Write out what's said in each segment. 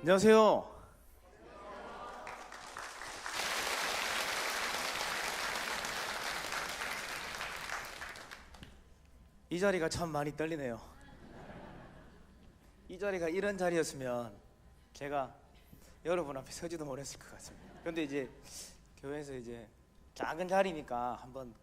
안녕하세요. 이 자리가 참 많이 떨리네요. 이 자리가 이런 자리였으면 제가 여러분 앞에 서지도 못했을 것 같습니다. 그런데 이제 교회에서 이제 작은 자리니까 한번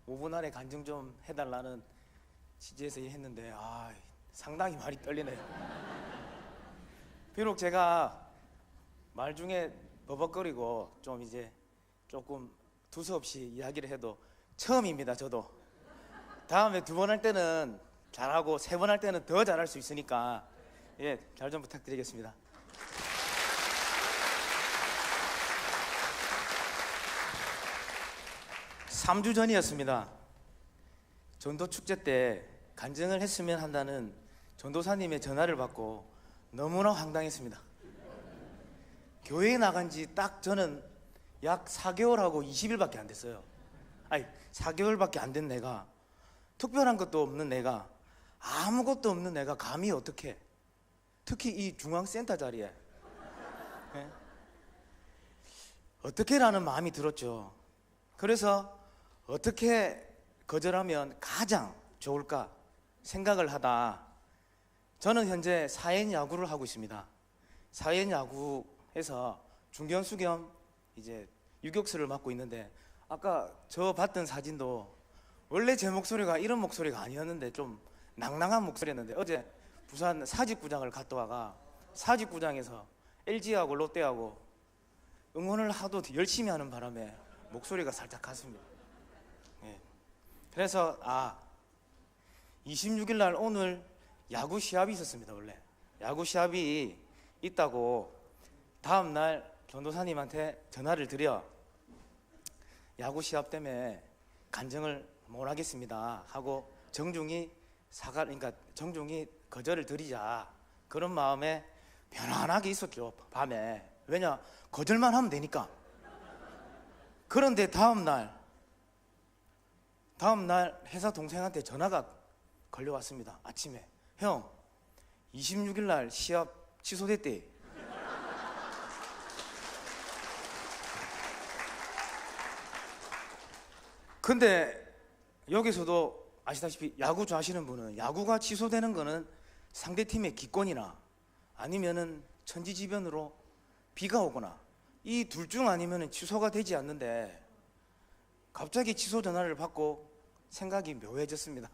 5분 안에 간증 좀 해달라는 취지에서 했는데 상당히 많이 떨리네요. 비록 제가 말 중에 버벅거리고 좀 이제 조금 두서없이 이야기를 해도 처음입니다. 저도 다음에 2번 할 때는 잘하고 3번 할 때는 더 잘할 수 있으니까 잘 좀 부탁드리겠습니다. 삼 주 전이었습니다. 전도 축제 때 간증을 했으면 한다는 전도사님의 전화를 받고 너무나 황당했습니다. 교회에 나간 지 딱 저는 약 4개월하고 20일밖에 안 됐어요. 4개월밖에 안 된 내가, 특별한 것도 없는 내가, 아무것도 없는 내가 감히 어떻게, 특히 이 중앙센터 자리에 어떻게라는 마음이 들었죠. 그래서 어떻게 거절하면 가장 좋을까 생각을 하다 저는 현재 사회인 야구를 하고 있습니다. 사회인 야구에서 중견수 겸 이제 유격수를 맡고 있는데, 아까 저 봤던 사진도 원래 제 목소리가 이런 목소리가 아니었는데 좀 낭낭한 목소리였는데, 어제 부산 사직구장을 갔다 와가 사직구장에서 LG하고 롯데하고 응원을 하도 열심히 하는 바람에 목소리가 살짝 갔습니다. 그래서 26일 날 오늘 야구 시합이 있었습니다. 원래 야구 시합이 있다고 다음 날 전도사님한테 전화를 드려 야구 시합 때문에 간증을 못 하겠습니다 하고 정중히 정중히 거절을 드리자, 그런 마음에 편안하게 있었죠. 밤에. 왜냐, 거절만 하면 되니까. 그런데 다음 날 회사 동생한테 전화가 걸려왔습니다. 아침에. 형, 26일 날 시합 취소됐대. 근데 여기서도 아시다시피 야구 좋아하시는 분은 야구가 취소되는 거는 상대팀의 기권이나 아니면은 천지지변으로 비가 오거나 이 둘 중 아니면은 취소가 되지 않는데, 갑자기 취소 전화를 받고 생각이 묘해졌습니다.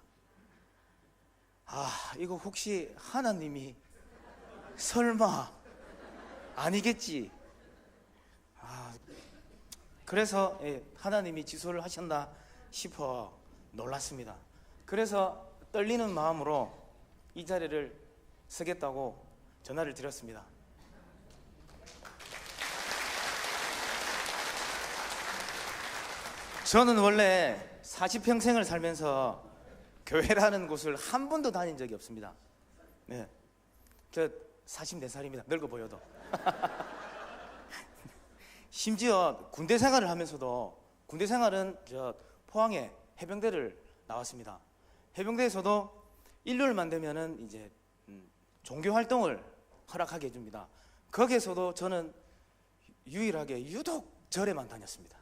이거 혹시 하나님이 설마 아니겠지? 그래서 하나님이 취소를 하셨나 싶어 놀랐습니다. 그래서 떨리는 마음으로 이 자리를 서겠다고 전화를 드렸습니다. 저는 원래 40평생을 살면서 교회라는 곳을 한 번도 다닌 적이 없습니다. 저 44살입니다. 늙어 보여도. 심지어 군대 생활을 하면서도, 군대 생활은 저 포항에 해병대를 나왔습니다. 해병대에서도 일요일만 되면은 이제 종교 활동을 허락하게 해줍니다. 거기에서도 저는 유일하게 유독 절에만 다녔습니다.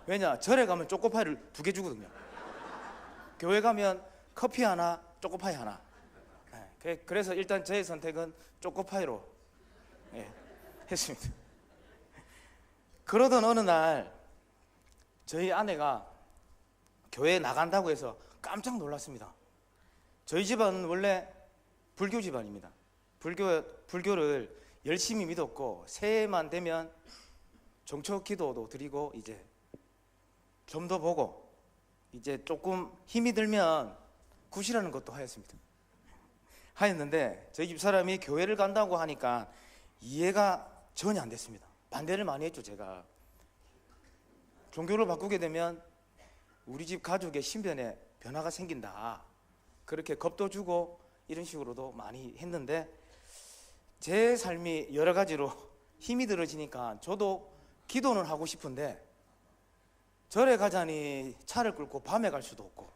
왜냐, 절에 가면 초코파이를 2개 주거든요. 교회 가면 커피 하나, 초코파이 하나. 그래서 일단 저의 선택은 초코파이로 했습니다. 그러던 어느 날 저희 아내가 교회에 나간다고 해서 깜짝 놀랐습니다. 저희 집안은 원래 불교 집안입니다. 불교를 열심히 믿었고, 새해만 되면 정초 기도도 드리고 이제 점도 보고 이제 조금 힘이 들면 굿이라는 것도 하였는데 저희 집사람이 교회를 간다고 하니까 이해가 전혀 안 됐습니다. 반대를 많이 했죠. 제가 종교를 바꾸게 되면 우리 집 가족의 신변에 변화가 생긴다, 그렇게 겁도 주고 이런 식으로도 많이 했는데, 제 삶이 여러 가지로 힘이 들어지니까 저도 기도는 하고 싶은데 절에 가자니 차를 끌고 밤에 갈 수도 없고,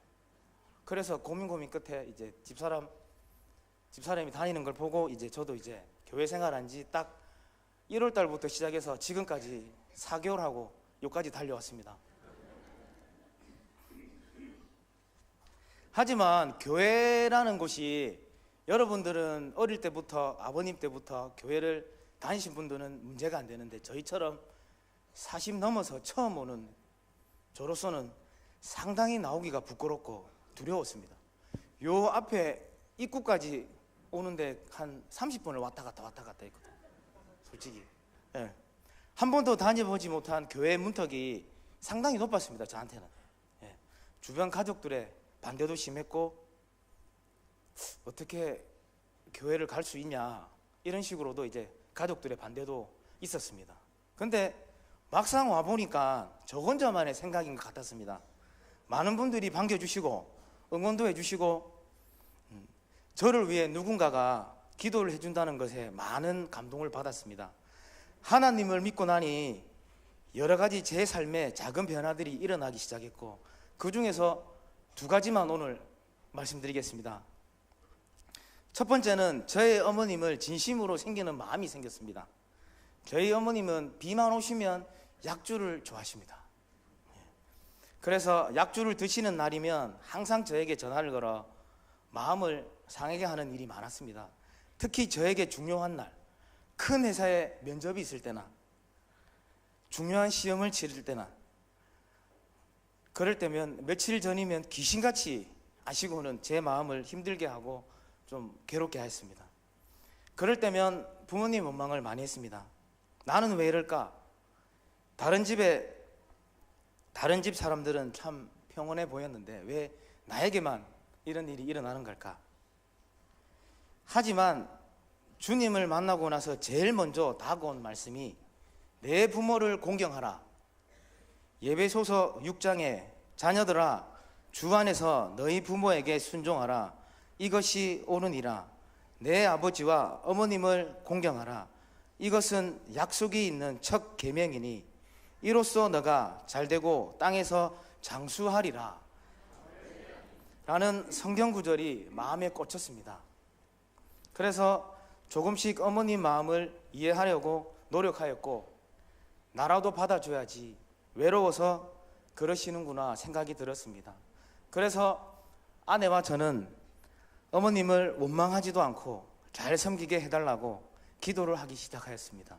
그래서 고민 끝에 이제 집사람이 다니는 걸 보고 이제 저도 이제 교회 생활한 지 딱 1월 달부터 시작해서 지금까지 4개월하고 여기까지 달려왔습니다. 하지만 교회라는 곳이 여러분들은 어릴 때부터 아버님 때부터 교회를 다니신 분들은 문제가 안 되는데 저희처럼 40 넘어서 처음 오는 저로서는 상당히 나오기가 부끄럽고 두려웠습니다. 요 앞에 입구까지 오는데 한 30분을 왔다 갔다 했거든요. 솔직히 한 번도 다녀보지 못한 교회 문턱이 상당히 높았습니다. 저한테는. 주변 가족들의 반대도 심했고 어떻게 교회를 갈 수 있냐 이런 식으로도 이제 가족들의 반대도 있었습니다. 근데 막상 와보니까 저 혼자만의 생각인 것 같았습니다. 많은 분들이 반겨주시고 응원도 해주시고 저를 위해 누군가가 기도를 해준다는 것에 많은 감동을 받았습니다. 하나님을 믿고 나니 여러 가지 제 삶에 작은 변화들이 일어나기 시작했고 그 중에서 2가지만 오늘 말씀드리겠습니다. 첫 번째는 저희 어머님을 진심으로 챙기는 마음이 생겼습니다. 저희 어머님은 비만 오시면 약주를 좋아하십니다. 그래서 약주를 드시는 날이면 항상 저에게 전화를 걸어 마음을 상하게 하는 일이 많았습니다. 특히 저에게 중요한 날, 큰 회사에 면접이 있을 때나 중요한 시험을 치를 때나 그럴 때면 며칠 전이면 귀신같이 아시고는 제 마음을 힘들게 하고 좀 괴롭게 했습니다. 그럴 때면 부모님 원망을 많이 했습니다. 나는 왜 이럴까? 다른 집 사람들은 참 평온해 보였는데 왜 나에게만 이런 일이 일어나는 걸까? 하지만 주님을 만나고 나서 제일 먼저 다가온 말씀이 내 부모를 공경하라. 예배소서 6장에 자녀들아 주 안에서 너희 부모에게 순종하라. 이것이 옳으니라. 내 아버지와 어머님을 공경하라. 이것은 약속이 있는 첫 계명이니 이로써 너가 잘되고 땅에서 장수하리라. 라는 성경 구절이 마음에 꽂혔습니다. 그래서 조금씩 어머님 마음을 이해하려고 노력하였고 나라도 받아줘야지 외로워서 그러시는구나 생각이 들었습니다. 그래서 아내와 저는 어머님을 원망하지도 않고 잘 섬기게 해달라고 기도를 하기 시작하였습니다.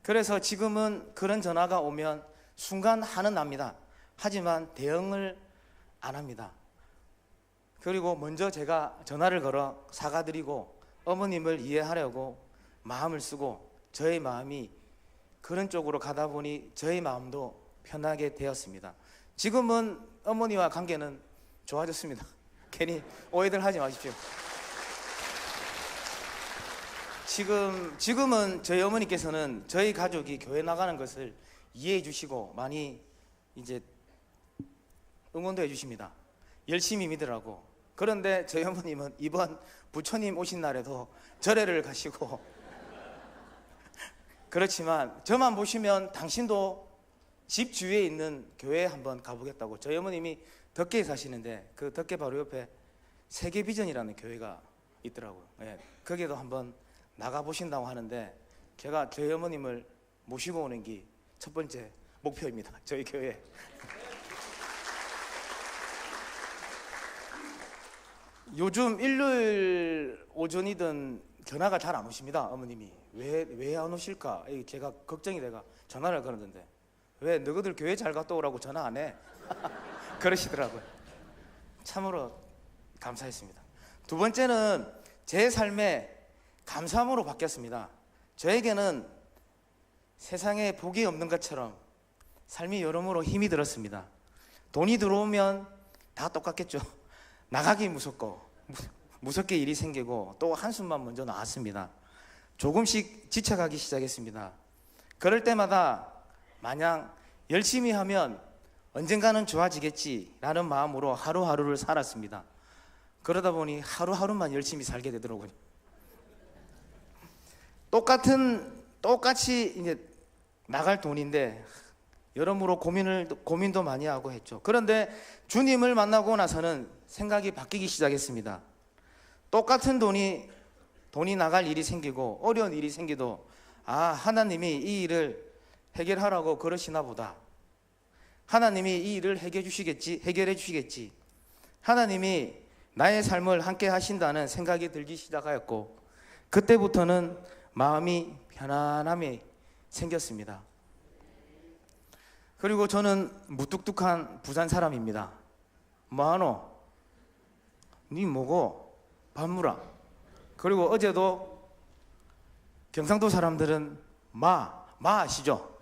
그래서 지금은 그런 전화가 오면 순간 화는 납니다. 하지만 대응을 안 합니다. 그리고 먼저 제가 전화를 걸어 사과드리고 어머님을 이해하려고 마음을 쓰고 저의 마음이 그런 쪽으로 가다 보니 저의 마음도 편하게 되었습니다. 지금은 어머니와 관계는 좋아졌습니다. 괜히 오해들 하지 마십시오. 지금은 저희 어머니께서는 저희 가족이 교회 나가는 것을 이해해 주시고 많이 이제 응원도 해 주십니다. 열심히 믿으라고. 그런데 저희 어머님은 이번 부처님 오신 날에도 절에를 가시고 그렇지만 저만 보시면 당신도 집 주위에 있는 교회에 한번 가보겠다고. 저희 어머님이 덕계에 사시는데 그 덕계 바로 옆에 세계비전이라는 교회가 있더라고요. 거기에도 한번 나가보신다고 하는데 제가 저희 어머님을 모시고 오는 게 첫 번째 목표입니다. 저희 교회. 요즘 일요일 오전이든 전화가 잘 안 오십니다. 어머님이 왜 안 오실까? 제가 걱정이 돼가 전화를 걸었는데 왜 너희들 교회 잘 갔다 오라고 전화 안 해? 그러시더라고요. 참으로 감사했습니다. 2번째는 제 삶에 감사함으로 바뀌었습니다. 저에게는 세상에 복이 없는 것처럼 삶이 여러모로 힘이 들었습니다. 돈이 들어오면 다 똑같겠죠. 나가기 무섭고 무섭게 일이 생기고 또 한숨만 먼저 나왔습니다. 조금씩 지쳐가기 시작했습니다. 그럴 때마다 마냥 열심히 하면 언젠가는 좋아지겠지라는 마음으로 하루하루를 살았습니다. 그러다 보니 하루하루만 열심히 살게 되더라고요. 똑같이 이제 나갈 돈인데 여러모로 고민도 많이 하고 했죠. 그런데 주님을 만나고 나서는 생각이 바뀌기 시작했습니다. 똑같은 돈이 돈이 나갈 일이 생기고 어려운 일이 생기도 하나님이 이 일을 해결하라고 그러시나 보다. 하나님이 이 일을 해결해 주시겠지. 하나님이 나의 삶을 함께 하신다는 생각이 들기 시작하였고, 그때부터는 마음이 편안함이 생겼습니다. 그리고 저는 무뚝뚝한 부산 사람입니다. 뭐하노? 니 뭐고? 밥 무라. 그리고 어제도 경상도 사람들은 마 아시죠?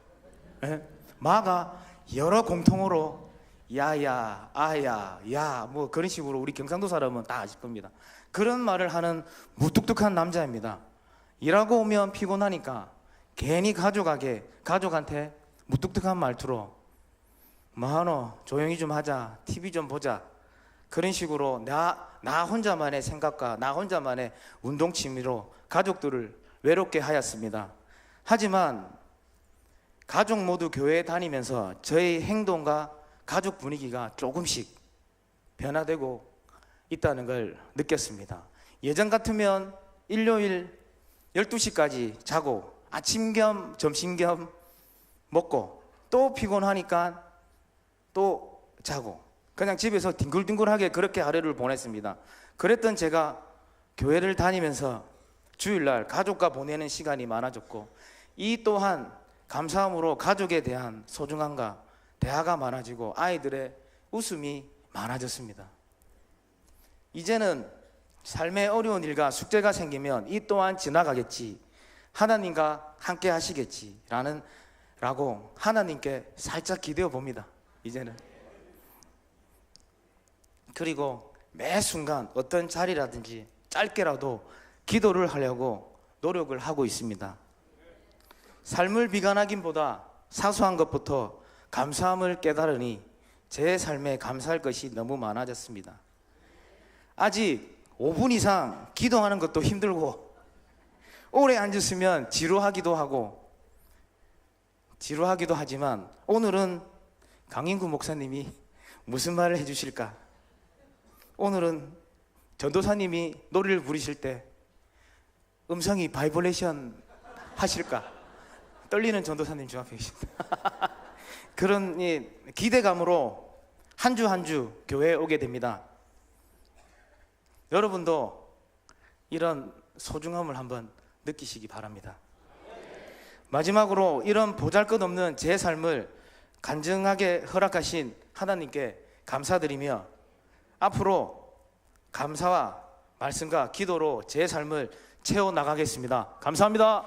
예? 마가 여러 공통어로 야야, 아야, 야, 뭐 그런 식으로 우리 경상도 사람은 다 아실 겁니다. 그런 말을 하는 무뚝뚝한 남자입니다. 일하고 오면 피곤하니까 괜히 가족한테 무뚝뚝한 말투로 뭐하노? 조용히 좀 하자, TV 좀 보자, 그런 식으로 나 혼자만의 생각과 나 혼자만의 운동 취미로 가족들을 외롭게 하였습니다. 하지만 가족 모두 교회에 다니면서 저의 행동과 가족 분위기가 조금씩 변화되고 있다는 걸 느꼈습니다. 예전 같으면 일요일 12시까지 자고 아침 겸 점심 겸 먹고 또 피곤하니까 또 자고 그냥 집에서 뒹굴뒹굴하게 그렇게 하루를 보냈습니다. 그랬던 제가 교회를 다니면서 주일날 가족과 보내는 시간이 많아졌고, 이 또한 감사함으로 가족에 대한 소중함과 대화가 많아지고 아이들의 웃음이 많아졌습니다. 이제는 삶의 어려운 일과 숙제가 생기면 이 또한 지나가겠지, 하나님과 함께 하시겠지 라고 하나님께 살짝 기대어 봅니다. 이제는. 그리고 매 순간 어떤 자리라든지 짧게라도 기도를 하려고 노력을 하고 있습니다. 삶을 비관하기보다 사소한 것부터 감사함을 깨달으니 제 삶에 감사할 것이 너무 많아졌습니다. 아직 5분 이상 기도하는 것도 힘들고 오래 앉았으면 지루하기도 하지만 오늘은 강인구 목사님이 무슨 말을 해주실까? 오늘은 전도사님이 노래를 부르실 때 음성이 바이브레이션 하실까? 떨리는 전도사님 주 앞에 계십니다. 그런 기대감으로 한 주 한 주 교회에 오게 됩니다. 여러분도 이런 소중함을 한번 느끼시기 바랍니다. 마지막으로 이런 보잘것없는 제 삶을 간증하게 허락하신 하나님께 감사드리며 앞으로 감사와 말씀과 기도로 제 삶을 채워나가겠습니다. 감사합니다.